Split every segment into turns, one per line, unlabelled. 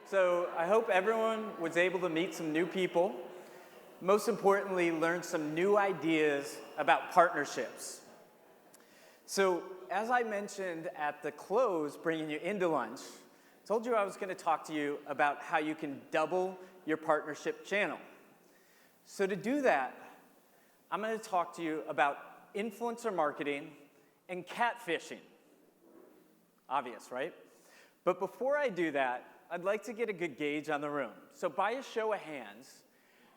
So I hope everyone was able to meet some new people. Most importantly, learn some new ideas about partnerships. So as I mentioned at the close, bringing you into lunch, I told you I was going to talk to you about how you can double your partnership channel. So to do that, I'm going to talk to you about influencer marketing and catfishing. Obvious, right? But before I do that, I'd like to get a good gauge on the room. So by a show of hands,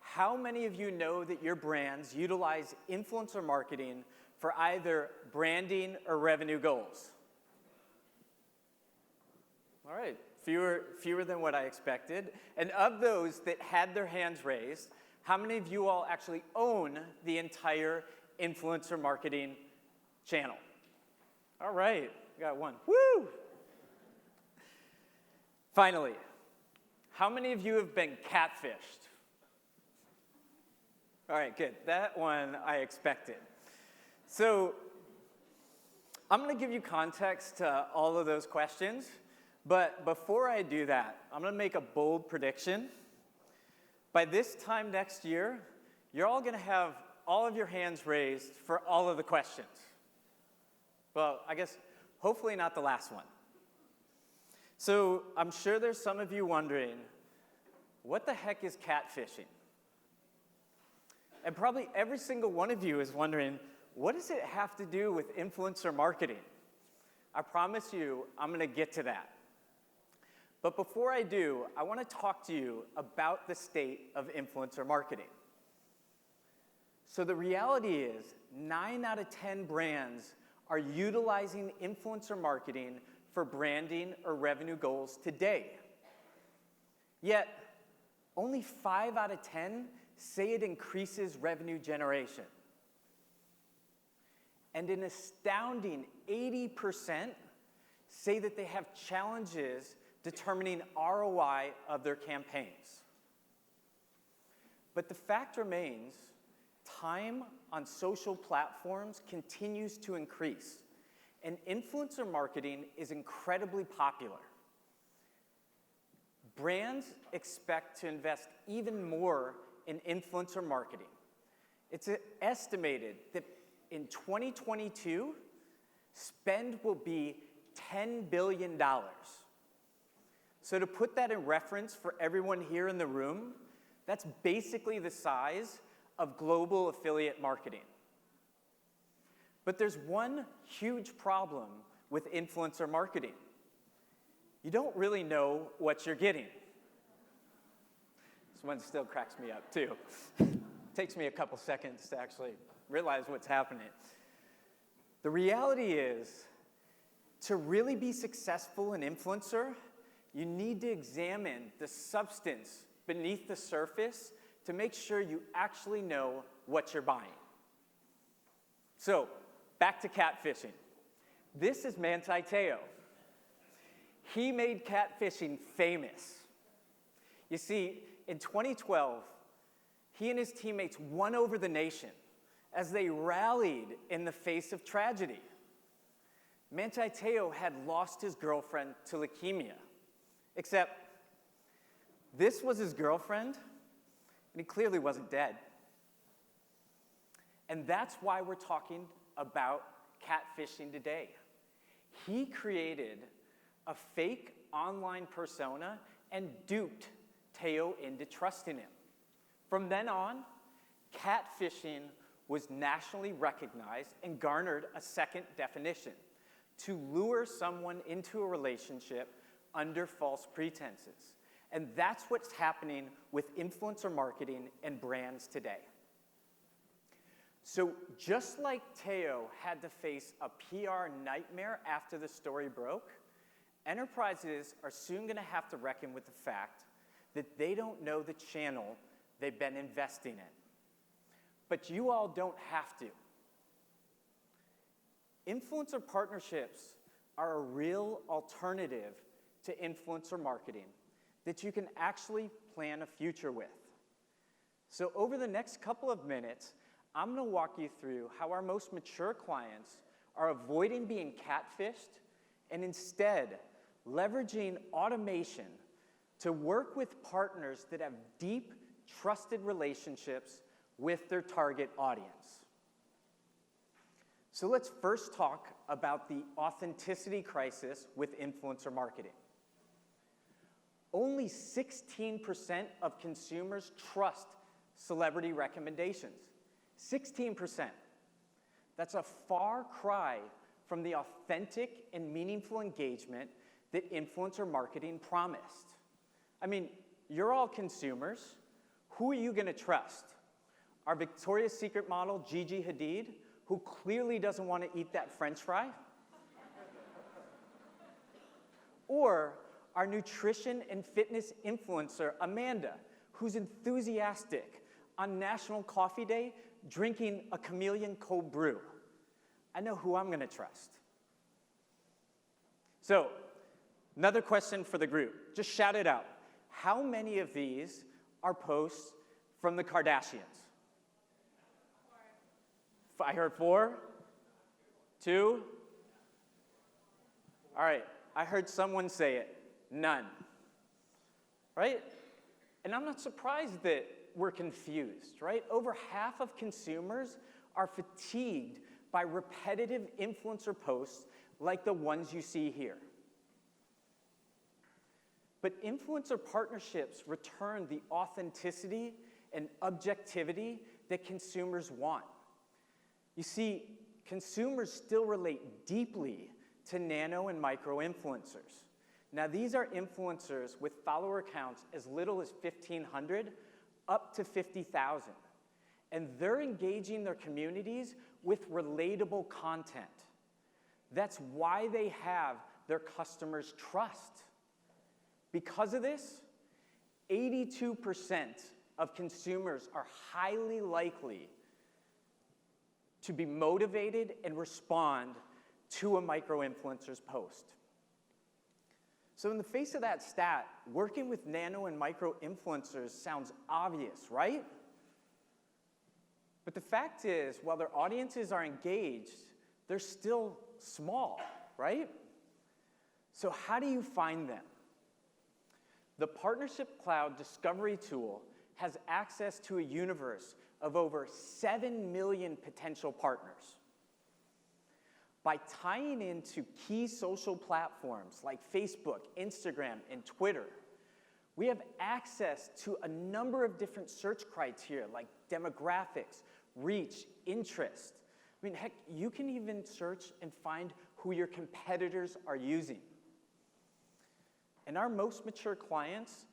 how many of you know that your brands utilize influencer marketing for either branding or revenue goals? All right, fewer than what I expected. And of those that had their hands raised, how many of you all actually own the entire influencer marketing channel? All right, got one. Woo! Finally, how many of you have been catfished? All right, good. That one I expected. So I'm going to give you context to all of those questions, but before I do that, I'm going to make a bold prediction. By this time next year, you're all going to have all of your hands raised for all of the questions. Well, I guess hopefully not the last one. So I'm sure there's some of you wondering, what the heck is catfishing? And probably every single one of you is wondering, what does it have to do with influencer marketing? I promise you, I'm going to get to that. But before I do, I want to talk to you about the state of influencer marketing. So the reality is, 9 out of 10 brands are utilizing influencer marketing for branding or revenue goals today. Yet, only 5 out of 10 say it increases revenue generation. And an astounding 80% say that they have challenges determining ROI of their campaigns. But the fact remains, time on social platforms continues to increase, and influencer marketing is incredibly popular. Brands expect to invest even more in influencer marketing. It's estimated that in 2022, spend will be $10 billion. So to put that in reference for everyone here in the room, that's basically the size of global affiliate marketing. But there's one huge problem with influencer marketing. You don't really know what you're getting. This one still cracks me up, too. Takes me a couple seconds to actually realize what's happening. The reality is, to really be successful in influencer, you need to examine the substance beneath the surface to make sure you actually know what you're buying. So, back to catfishing. This is Manti Te'o. He made catfishing famous. You see, in 2012, he and his teammates won over the nation as they rallied in the face of tragedy. Manti Te'o had lost his girlfriend to leukemia, except this was his girlfriend, and he clearly wasn't dead. And that's why we're talking about catfishing today. He created a fake online persona and duped Te'o into trusting him. From then on, catfishing was nationally recognized and garnered a second definition: to lure someone into a relationship under false pretenses. And that's what's happening with influencer marketing and brands today. So just like Te'o had to face a PR nightmare after the story broke, enterprises are soon going to have to reckon with the fact that they don't know the channel they've been investing in. But you all don't have to. Influencer partnerships are a real alternative to influencer marketing that you can actually plan a future with. So over the next couple of minutes, I'm going to walk you through how our most mature clients are avoiding being catfished and instead leveraging automation to work with partners that have deep, trusted relationships with their target audience. So let's first talk about the authenticity crisis with influencer marketing. Only 16% of consumers trust celebrity recommendations. 16%. That's a far cry from the authentic and meaningful engagement that influencer marketing promised. I mean, you're all consumers. Who are you going to trust? Our Victoria's Secret model, Gigi Hadid, who clearly doesn't want to eat that French fry? Or our nutrition and fitness influencer, Amanda, who's enthusiastic on National Coffee Day, drinking a chameleon cold brew? I know who I'm going to trust. So, another question for the group. Just shout it out. How many of these are posts from the Kardashians? 4. I heard 4. 2. All right. I heard someone say it. None. Right? And I'm not surprised that we're confused, right? Over half of consumers are fatigued by repetitive influencer posts like the ones you see here. But influencer partnerships return the authenticity and objectivity that consumers want. You see, consumers still relate deeply to nano and micro influencers. Now, these are influencers with follower accounts as little as 1,500 up to 50,000. And they're engaging their communities with relatable content. That's why they have their customers' trust. Because of this, 82% of consumers are highly likely to be motivated and respond to a micro-influencer's post. So in the face of that stat, working with nano and micro-influencers sounds obvious, right? But the fact is, while their audiences are engaged, they're still small, right? So how do you find them? The Partnership Cloud Discovery tool has access to a universe of over 7 million potential partners. By tying into key social platforms like Facebook, Instagram, and Twitter, we have access to a number of different search criteria like demographics, reach, interest. I mean, heck, you can even search and find who your competitors are using. And our most mature clients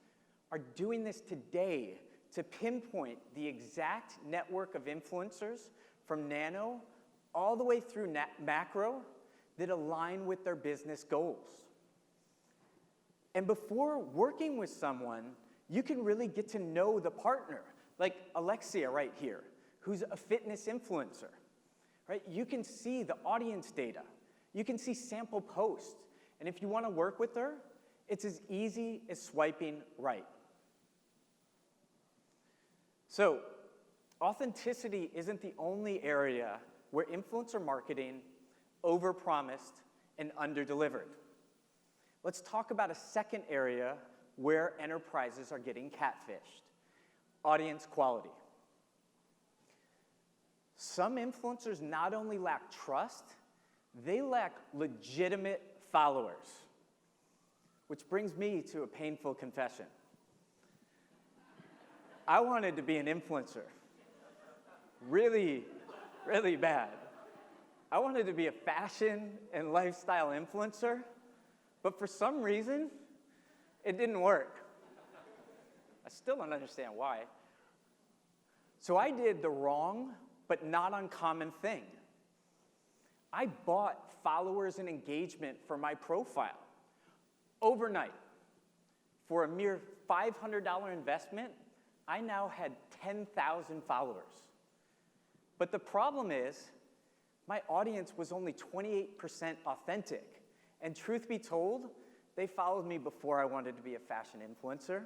are doing this today to pinpoint the exact network of influencers from nano all the way through macro that align with their business goals. And before working with someone, you can really get to know the partner, like Alexia right here, who's a fitness influencer, right? You can see the audience data. You can see sample posts. And if you want to work with her, it's as easy as swiping right. So, authenticity isn't the only area where influencer marketing overpromised and underdelivered. Let's talk about a second area where enterprises are getting catfished: audience quality. Some influencers not only lack trust, they lack legitimate followers. Which brings me to a painful confession. I wanted to be an influencer. Really, really bad. I wanted to be a fashion and lifestyle influencer, but for some reason, it didn't work. I still don't understand why. So I did the wrong but not uncommon thing. I bought followers and engagement for my profile. Overnight, for a mere $500 investment, I now had 10,000 followers. But the problem is, my audience was only 28% authentic. And truth be told, they followed me before I wanted to be a fashion influencer.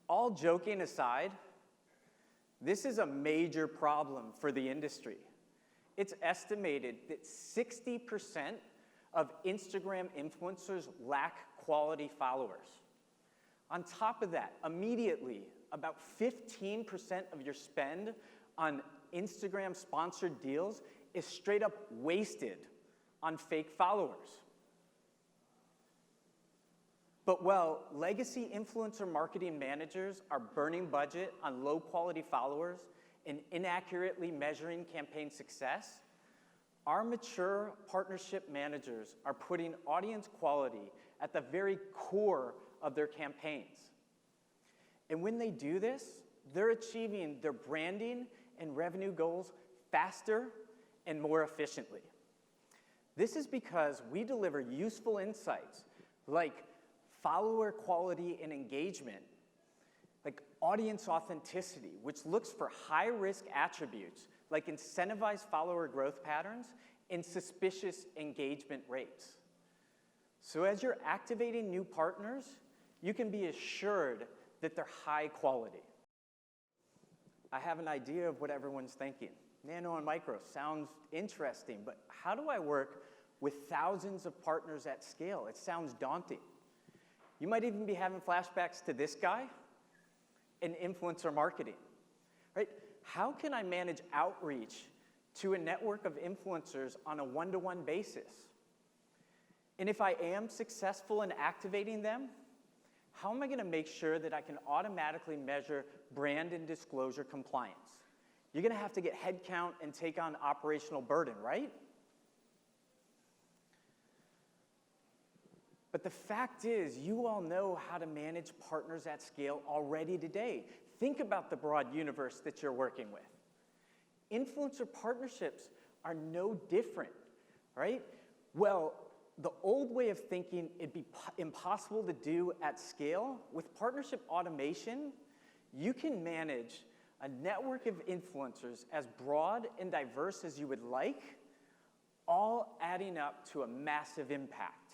All joking aside, this is a major problem for the industry. It's estimated that 60% of Instagram influencers lack quality followers. On top of that, immediately, about 15% of your spend on Instagram sponsored deals is straight up wasted on fake followers. But while legacy influencer marketing managers are burning budget on low-quality followers and inaccurately measuring campaign success, our mature partnership managers are putting audience quality at the very core of their campaigns. And when they do this, they're achieving their branding and revenue goals faster and more efficiently. This is because we deliver useful insights like follower quality and engagement, like audience authenticity, which looks for high-risk attributes like incentivized follower growth patterns and suspicious engagement rates. So as you're activating new partners, you can be assured that they're high quality. I have an idea of what everyone's thinking. Nano and micro sounds interesting, but how do I work with thousands of partners at scale? It sounds daunting. You might even be having flashbacks to this guy in influencer marketing, right? How can I manage outreach to a network of influencers on a one-to-one basis? And if I am successful in activating them, how am I going to make sure that I can automatically measure brand and disclosure compliance? You're going to have to get headcount and take on operational burden, right? But the fact is, you all know how to manage partners at scale already today. Think about the broad universe that you're working with. Influencer partnerships are no different, right? Well, the old way of thinking, it'd be impossible to do at scale. With partnership automation, you can manage a network of influencers as broad and diverse as you would like, all adding up to a massive impact.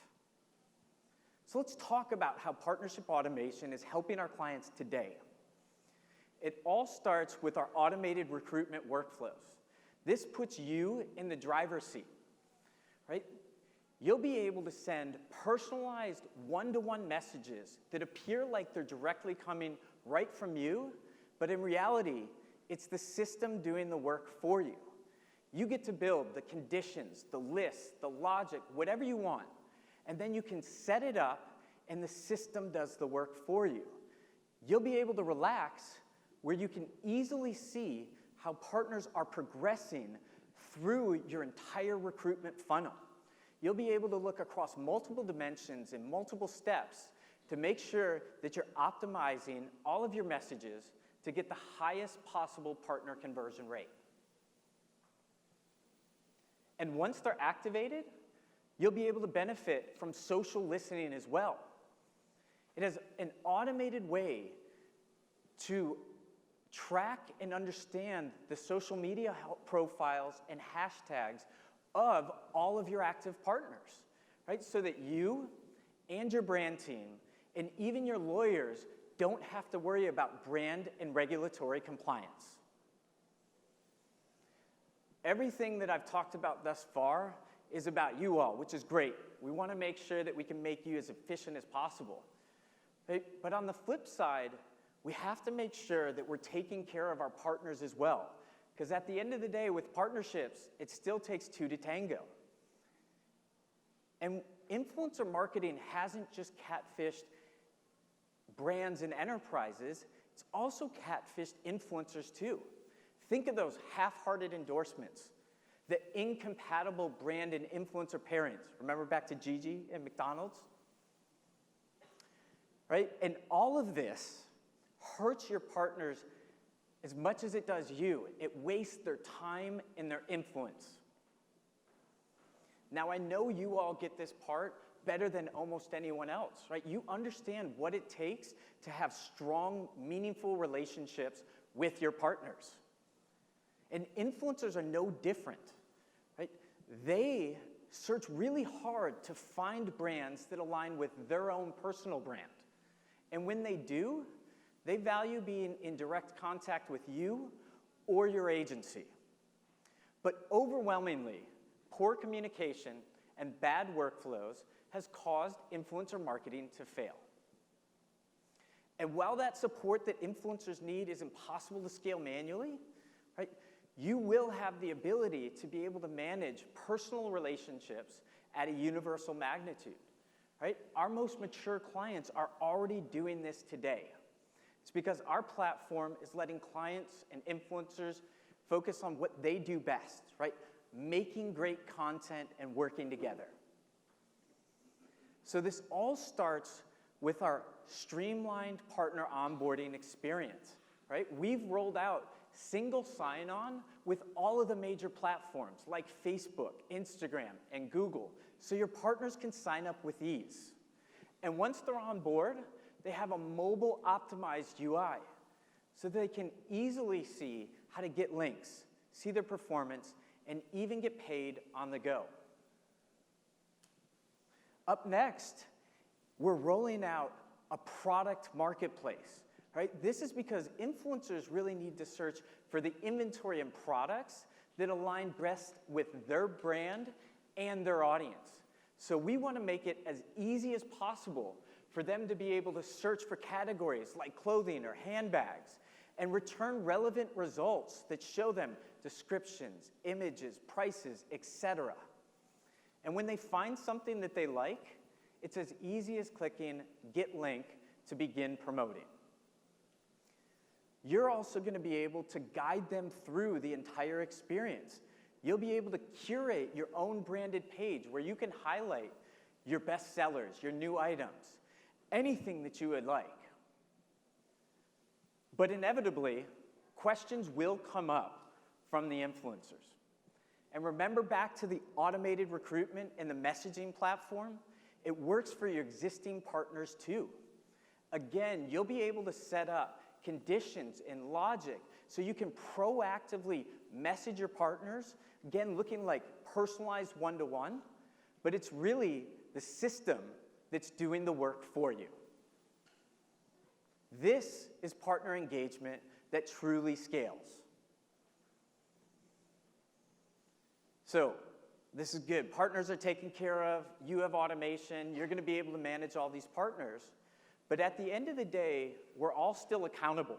So let's talk about how partnership automation is helping our clients today. It all starts with our automated recruitment workflows. This puts you in the driver's seat, right? You'll be able to send personalized one-to-one messages that appear like they're directly coming right from you, but in reality, it's the system doing the work for you. You get to build the conditions, the lists, the logic, whatever you want, and then you can set it up and the system does the work for you. You'll be able to relax where you can easily see how partners are progressing through your entire recruitment funnel. You'll be able to look across multiple dimensions and multiple steps to make sure that you're optimizing all of your messages to get the highest possible partner conversion rate. And once they're activated, you'll be able to benefit from social listening as well. It is an automated way to track and understand the social media profiles and hashtags of all of your active partners, right? So that you and your brand team and even your lawyers don't have to worry about brand and regulatory compliance. Everything that I've talked about thus far is about you all, which is great. We want to make sure that we can make you as efficient as possible. But on the flip side, we have to make sure that we're taking care of our partners as well. Because at the end of the day, with partnerships, it still takes two to tango. And influencer marketing hasn't just catfished brands and enterprises, it's also catfished influencers too. Think of those half-hearted endorsements, the incompatible brand and influencer pairings. Remember back to Gigi and McDonald's? Right? And all of this hurts your partners as much as it does you. It wastes their time and their influence. Now, I know you all get this part better than almost anyone else, right? You understand what it takes to have strong, meaningful relationships with your partners. And influencers are no different, right? They search really hard to find brands that align with their own personal brand. And when they do, they value being in direct contact with you or your agency. But overwhelmingly, poor communication and bad workflows has caused influencer marketing to fail. And while that support that influencers need is impossible to scale manually, right, you will have the ability to be able to manage personal relationships at a universal magnitude. Right? Our most mature clients are already doing this today. It's because our platform is letting clients and influencers focus on what they do best, right? Making great content and working together. So this all starts with our streamlined partner onboarding experience, right? We've rolled out single sign-on with all of the major platforms like Facebook, Instagram, and Google, so your partners can sign up with ease. And once they're on board, they have a mobile-optimized UI, so they can easily see how to get links, see their performance, and even get paid on the go. Up next, we're rolling out a product marketplace, right? This is because influencers really need to search for the inventory and products that align best with their brand and their audience. So we want to make it as easy as possible for them to be able to search for categories like clothing or handbags and return relevant results that show them descriptions, images, prices, etc. And when they find something that they like, it's as easy as clicking Get Link to begin promoting. You're also going to be able to guide them through the entire experience. You'll be able to curate your own branded page where you can highlight your best sellers, your new items, anything that you would like. But inevitably, questions will come up from the influencers. And remember back to the automated recruitment and the messaging platform? It works for your existing partners too. Again, you'll be able to set up conditions and logic so you can proactively message your partners, again, looking like personalized one-to-one, but it's really the system that's doing the work for you. This is partner engagement that truly scales. So, this is good. Partners are taken care of. You have automation. You're going to be able to manage all these partners. But at the end of the day, we're all still accountable.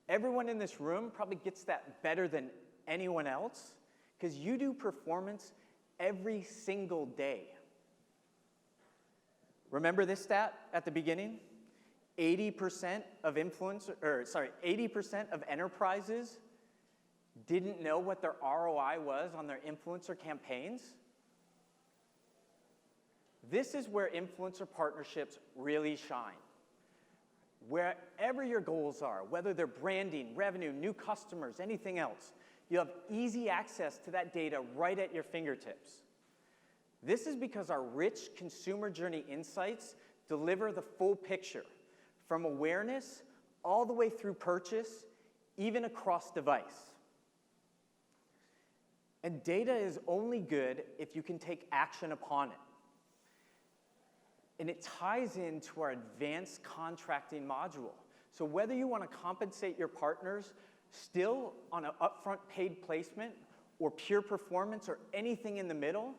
Everyone in this room probably gets that better than anyone else because you do performance every single day. Remember this stat at the beginning? 80% of enterprises didn't know what their ROI was on their influencer campaigns. This is where influencer partnerships really shine. Wherever your goals are, whether they're branding, revenue, new customers, anything else, you have easy access to that data right at your fingertips. This is because our rich consumer journey insights deliver the full picture, from awareness all the way through purchase, even across device. And data is only good if you can take action upon it. And it ties into our advanced contracting module. So whether you want to compensate your partners still on an upfront paid placement or pure performance or anything in the middle,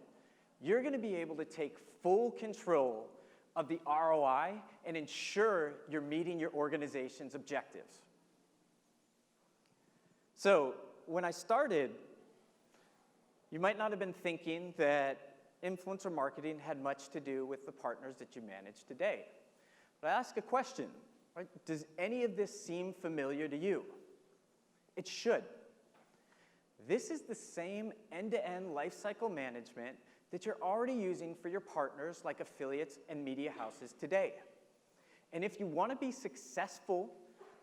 you're going to be able to take full control of the ROI and ensure you're meeting your organization's objectives. So when I started, you might not have been thinking that influencer marketing had much to do with the partners that you manage today. But I ask a question, right? Does any of this seem familiar to you? It should. This is the same end-to-end lifecycle management that you're already using for your partners like affiliates and media houses today. And if you want to be successful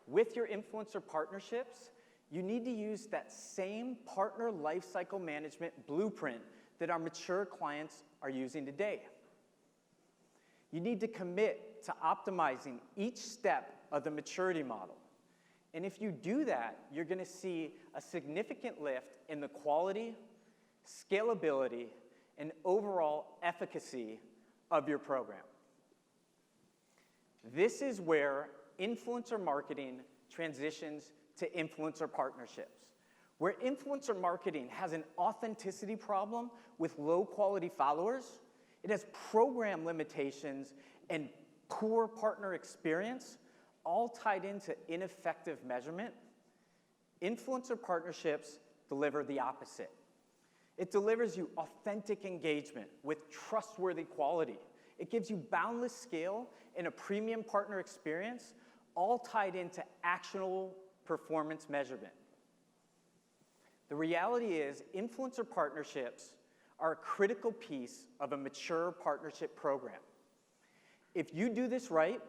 with your influencer partnerships, you need to use that same partner lifecycle management blueprint that our mature clients are using today. You need to commit to optimizing each step of the maturity model. And if you do that, you're going to see a significant lift in the quality, scalability, and overall efficacy of your program. This is where influencer marketing transitions to influencer partnerships. Where influencer marketing has an authenticity problem with low-quality followers, it has program limitations and poor partner experience, all tied into ineffective measurement, influencer partnerships deliver the opposite. It delivers you authentic engagement with trustworthy quality. It gives you boundless scale and a premium partner experience, all tied into actionable performance measurement. The reality is, influencer partnerships are a critical piece of a mature partnership program. If you do this right,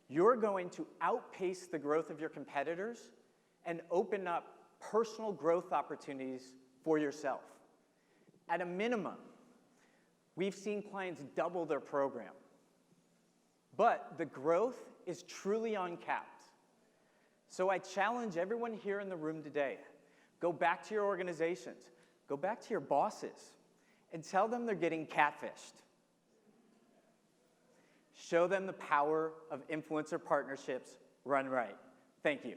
you're going to outpace the growth of your competitors and open up personal growth opportunities for yourself. At a minimum, we've seen clients double their program. But the growth is truly uncapped. So I challenge everyone here in the room today, go back to your organizations, go back to your bosses, and tell them they're getting catfished. Show them the power of influencer partnerships run right. Thank you.